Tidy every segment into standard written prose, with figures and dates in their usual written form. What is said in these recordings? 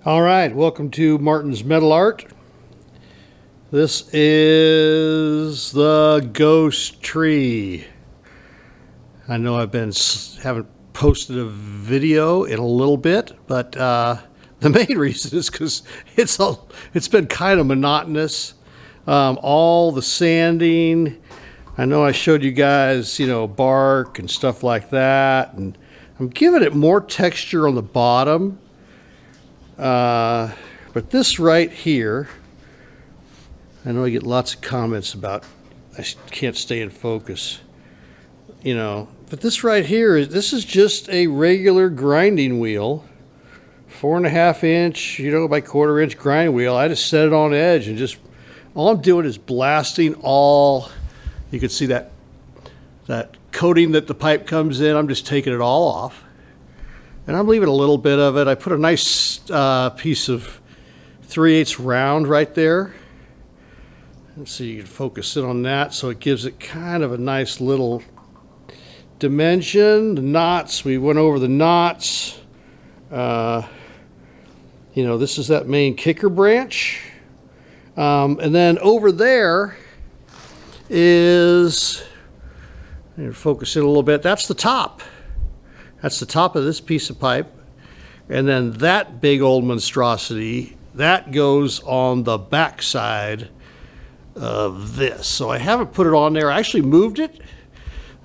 All right, welcome to Martin's Metal Art. This is the ghost tree. I know haven't posted a video in a little bit, but the main reason is because it's been kind of monotonous. All the sanding. I know I showed you guys, bark and stuff like that, and I'm giving it more texture on the bottom. But this right here, I know I get lots of comments about I can't stay in focus, but this right here this is just a regular grinding wheel, 4.5 inch, by 1/4 inch grinding wheel. I just set it on edge and just, all I'm doing is blasting all, you can see that coating that the pipe comes in, I'm just taking it all off. And I'm leaving a little bit of it. I put a nice piece of 3/8 round right there. Let's see, you can focus in on that so it gives it kind of a nice little dimension. The knots, we went over the knots. This is that main kicker branch. And then over there is, focus in a little bit, that's the top. That's the top of this piece of pipe. And then that big old monstrosity, that goes on the back side of this. So I haven't put it on there. I actually moved it.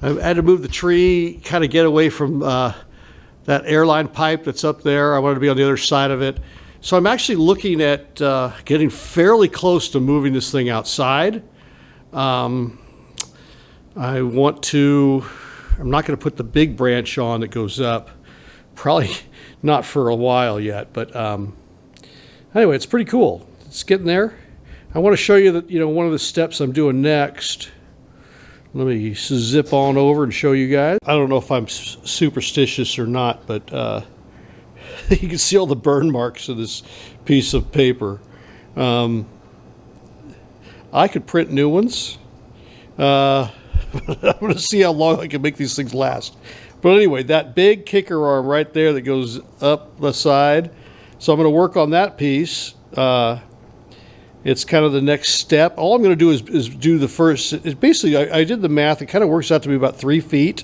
I had to move the tree, kind of get away from that airline pipe that's up there. I wanted to be on the other side of it. So I'm actually looking at getting fairly close to moving this thing outside. I'm not going to put the big branch on that goes up, probably not for a while yet, but anyway, it's pretty cool. It's getting there. I want to show you that, one of the steps I'm doing next. Let me zip on over and show you guys. I don't know if I'm superstitious or not, but you can see all the burn marks of this piece of paper. I could print new ones. I'm going to see how long I can make these things last. But anyway, that big kicker arm right there that goes up the side. So I'm going to work on that piece. It's kind of the next step. All I'm going to do is do the first. It's basically, I did the math. It kind of works out to be about 3 feet,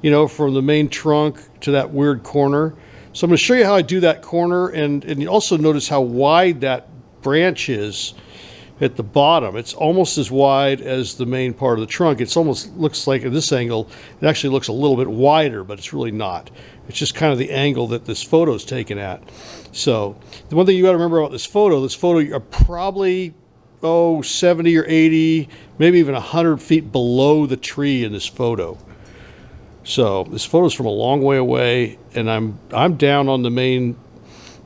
from the main trunk to that weird corner. So I'm going to show you how I do that corner. And you also notice how wide that branch is. At the bottom, it's almost as wide as the main part of the trunk. It's almost looks like at this angle, it actually looks a little bit wider, but it's really not. It's just kind of the angle that this photo is taken at. So the one thing you got to remember about this photo, you're probably 70 or 80, maybe even 100 feet below the tree in this photo. So this photo's from a long way away, and I'm down on the main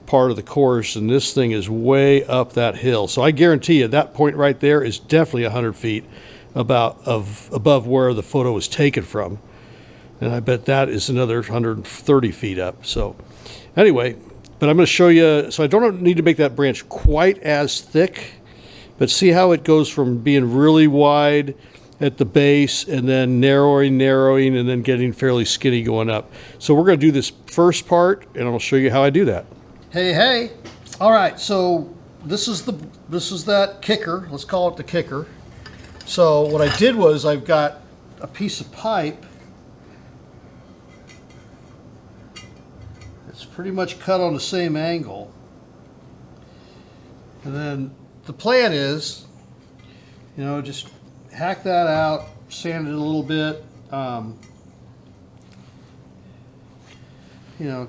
part of the course, and this thing is way up that hill. So I guarantee you that point right there is definitely 100 feet above where the photo was taken from. And I bet that is another 130 feet up. So anyway, but I'm going to show you, so I don't need to make that branch quite as thick, but see how it goes from being really wide at the base and then narrowing, and then getting fairly skinny going up. So we're going to do this first part, and I'll show you how I do that. Hey. All right, so this is that kicker. Let's call it the kicker. So what I did was I've got a piece of pipe. It's pretty much cut on the same angle. And then the plan is, just hack that out, sand it a little bit,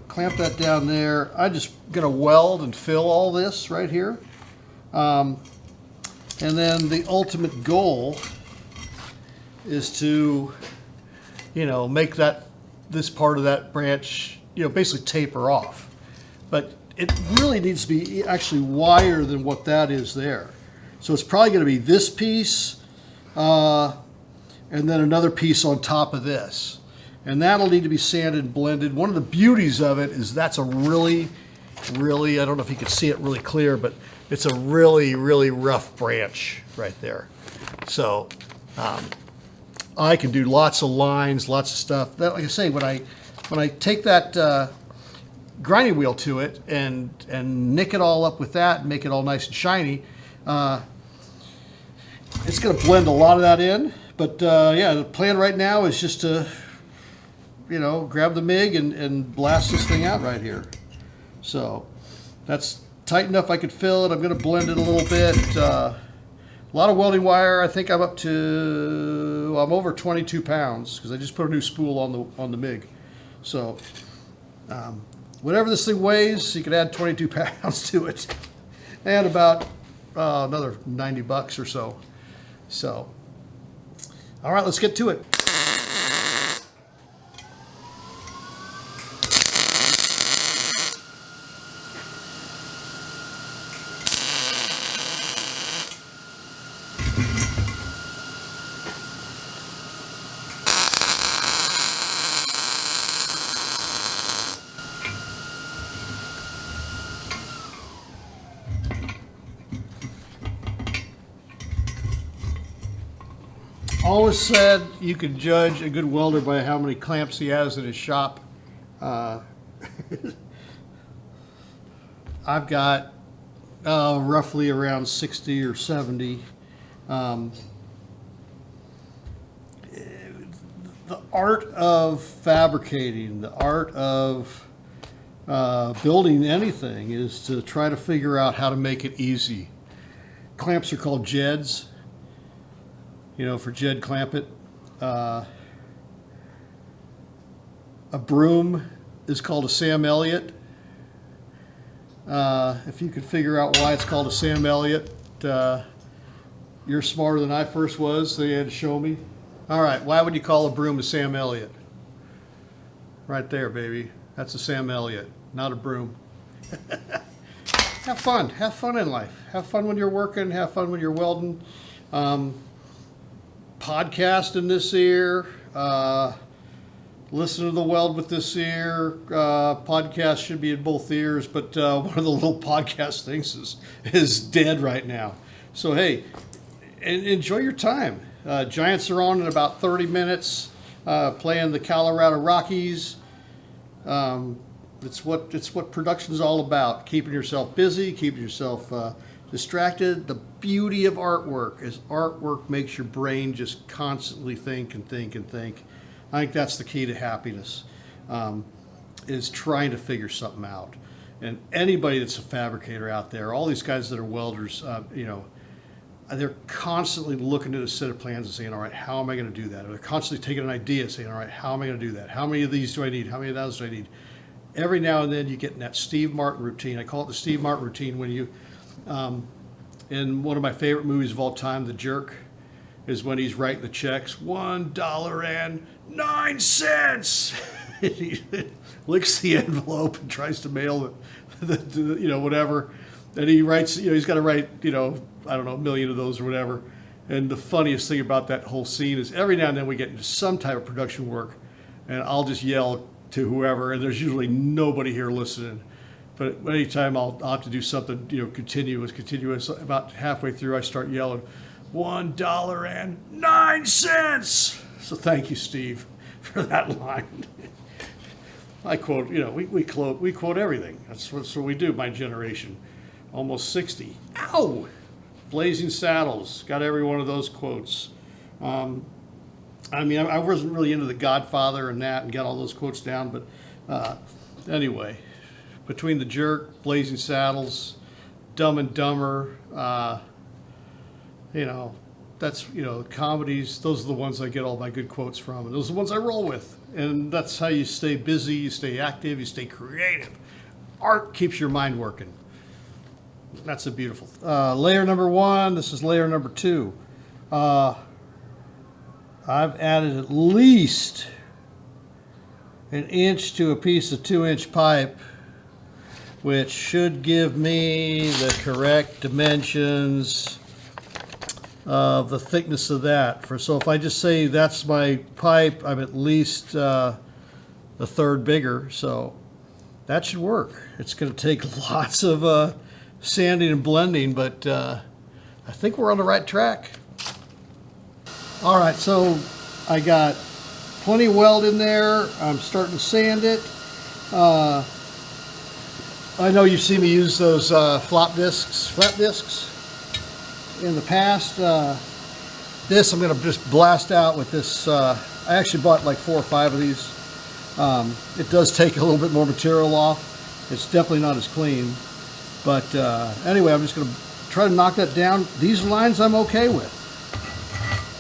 clamp that down there. I'm just going to weld and fill all this right here. And then the ultimate goal is to, make this part of that branch, basically taper off. But it really needs to be actually wider than what that is there. So it's probably going to be this piece and then another piece on top of this. And that'll need to be sanded and blended. One of the beauties of it is that's a really, I don't know if you can see it really clear, but it's a really, really rough branch right there. So I can do lots of lines, lots of stuff. That, like I say, when I take that grinding wheel to it and nick it all up with that and make it all nice and shiny. It's going to blend a lot of that in, but yeah, the plan right now is just to, grab the MIG and blast this thing out right here. So that's tight enough I could fill it. I'm going to blend it a little bit. A lot of welding wire. I think I'm over 22 pounds because I just put a new spool on the MIG. So whatever this thing weighs, you could add 22 pounds to it, and about another 90 bucks or so. So, all right, let's get to it. Always said you could judge a good welder by how many clamps he has in his shop. I've got roughly around 60 or 70. The art of fabricating, the art of building anything is to try to figure out how to make it easy. Clamps are called jeds. For Jed clamp it. A broom is called a Sam Elliott. If you could figure out why it's called a Sam Elliott, you're smarter than I first was, so you had to show me. All right, why would you call a broom a Sam Elliott? Right there, baby. That's a Sam Elliott, not a broom. Have fun. Have fun in life. Have fun when you're working. Have fun when you're welding. Podcast in this ear, listen to the weld with this ear. Podcast should be in both ears, but one of the little podcast things is dead right now. So hey, enjoy your time. Giants are on in about 30 minutes, playing the Colorado Rockies. It's what production's all about. Keeping yourself busy, keeping yourself distracted. The beauty of artwork is artwork makes your brain just constantly think and think and think. I think that's the key to happiness, is trying to figure something out. And anybody that's a fabricator out there, all these guys that are welders, they're constantly looking at a set of plans and saying, all right, how am I going to do that? Or they're constantly taking an idea and saying, all right, how am I going to do that? How many of these do I need? How many of those do I need? Every now and then you get in that Steve Martin routine. I call it the Steve Martin routine when you... in one of my favorite movies of all time, The Jerk, is when he's writing the checks, $1.09. He licks the envelope and tries to mail the whatever. And he writes, he's got to write, I don't know, 1 million of those or whatever. And the funniest thing about that whole scene is every now and then we get into some type of production work, and I'll just yell to whoever, and there's usually nobody here listening. But anytime I'll have to do something, continuous, about halfway through I start yelling, $1.09. So thank you, Steve, for that line. I quote, we quote everything. That's what we do, my generation. Almost 60. Ow! Blazing Saddles, got every one of those quotes. I wasn't really into The Godfather and that and got all those quotes down, but anyway. Between The Jerk, Blazing Saddles, Dumb and Dumber, that's, comedies, those are the ones I get all my good quotes from, and those are the ones I roll with. And that's how you stay busy, you stay active, you stay creative. Art keeps your mind working. That's a beautiful thing. Layer number 1, this is layer number 2. I've added at least 1 inch to a piece of 2-inch pipe, which should give me the correct dimensions of the thickness of that. So if I just say that's my pipe, I'm at least a third bigger, so that should work. It's going to take lots of sanding and blending, but I think we're on the right track. All right, so I got plenty of weld in there. I'm starting to sand it. I know you've seen me use those flap discs in the past. This I'm going to just blast out with this. I actually bought like 4 or 5 of these. It does take a little bit more material off. It's definitely not as clean. But anyway, I'm just going to try to knock that down. These lines I'm okay with.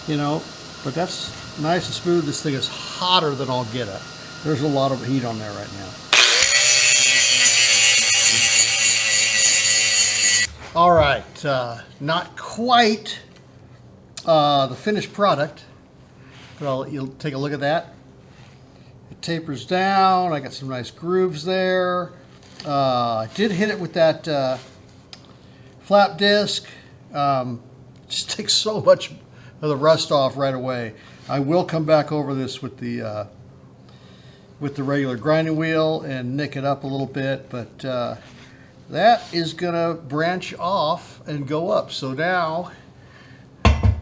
You know, but that's nice and smooth. This thing is hotter than I'll get at. There's a lot of heat on there right now. All right, not quite the finished product, but you'll take a look at that. It tapers down. I got some nice grooves there. I did hit it with that flap disc. Just takes so much of the rust off right away. I will come back over this with the regular grinding wheel and nick it up a little bit, but that is gonna branch off and go up. So now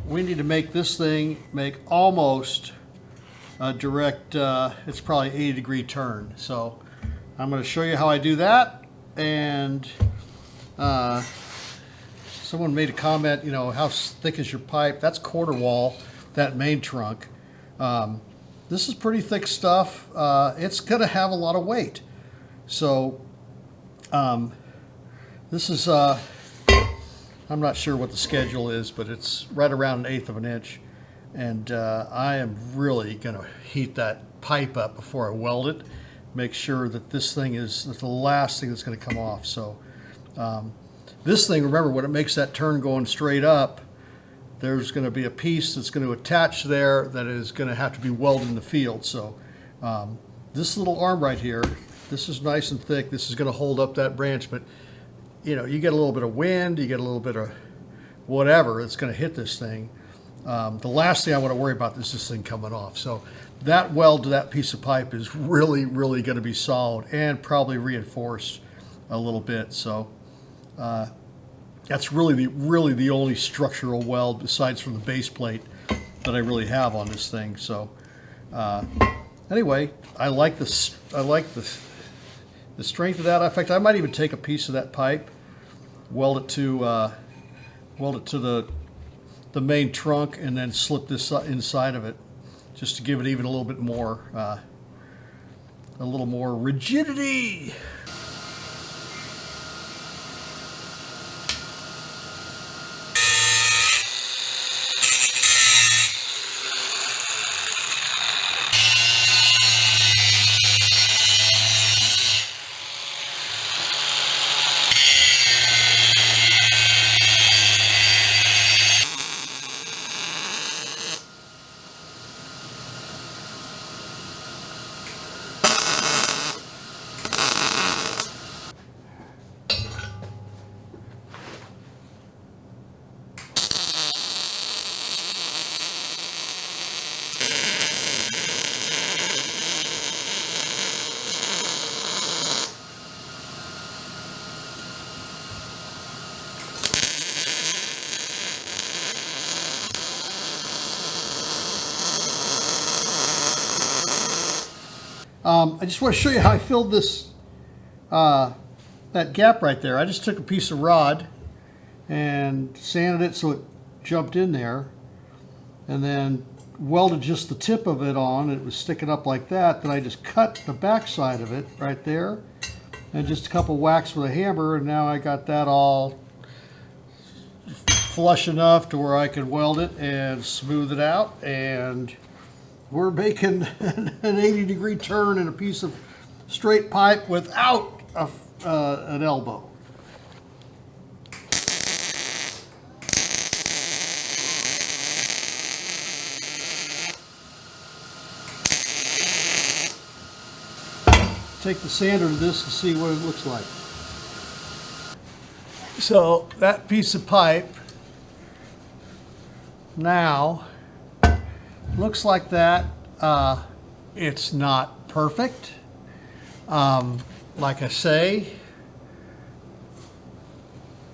we need to make this thing make almost a direct, it's probably 80-degree turn. So I'm gonna show you how I do that. And someone made a comment, you know, how thick is your pipe? That's quarter wall, that main trunk. This is pretty thick stuff. It's gonna have a lot of weight. So this is, I'm not sure what the schedule is, but it's right around 1/8 of an inch. And I am really gonna heat that pipe up before I weld it. Make sure that this thing is the last thing that's gonna come off. So this thing, remember, when it makes that turn going straight up, there's gonna be a piece that's gonna attach there that is gonna have to be welded in the field. So this little arm right here, this is nice and thick. This is gonna hold up that branch, but you know, you get a little bit of wind, you get a little bit of whatever, it's going to hit this thing. The last thing I want to worry about is this thing coming off. So that weld to that piece of pipe is really, really going to be solid and probably reinforced a little bit. So that's really the only structural weld besides from the base plate that I really have on this thing. So anyway, I like this. I like the strength of that. In fact, I might even take a piece of that pipe, weld it to the main trunk, and then slip this inside of it, just to give it even a little more rigidity. I just want to show you how I filled this, that gap right there. I just took a piece of rod and sanded it so it jumped in there, and then welded just the tip of it on. It was sticking up like that. Then I just cut the back side of it right there, and just a couple whacks with a hammer, and now I got that all flush enough to where I could weld it and smooth it out, and we're making an 80-degree turn in a piece of straight pipe without an elbow. Take the sander to this to see what it looks like. So that piece of pipe now looks like that. It's not perfect. Like I say,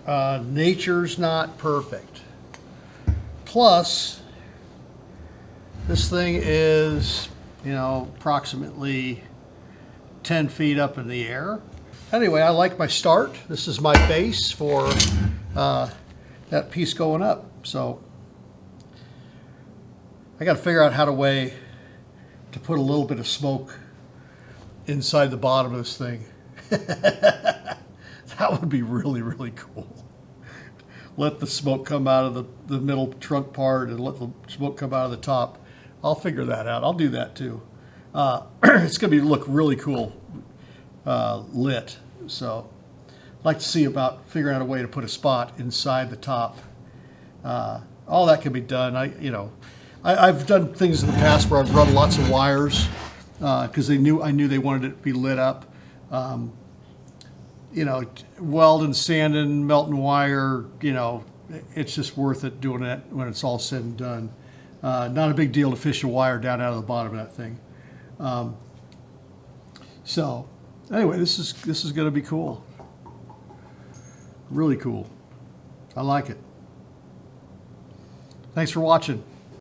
nature's not perfect. Plus, this thing is, you know, approximately 10 feet up in the air. anyway, I like my start. This is my base for that piece going up. So I got to figure out how to put a little bit of smoke inside the bottom of this thing. That would be really, really cool. Let the smoke come out of the middle trunk part and let the smoke come out of the top. I'll figure that out. I'll do that too. It's going to look really cool lit. So I'd like to see about figuring out a way to put a spot inside the top. All that can be done. I've done things in the past where I've run lots of wires because I knew they wanted it to be lit up. Welding, sanding, melting wire, it's just worth it doing it when it's all said and done. Not a big deal to fish a wire down out of the bottom of that thing. So anyway, this is going to be cool. Really cool. I like it. Thanks for watching.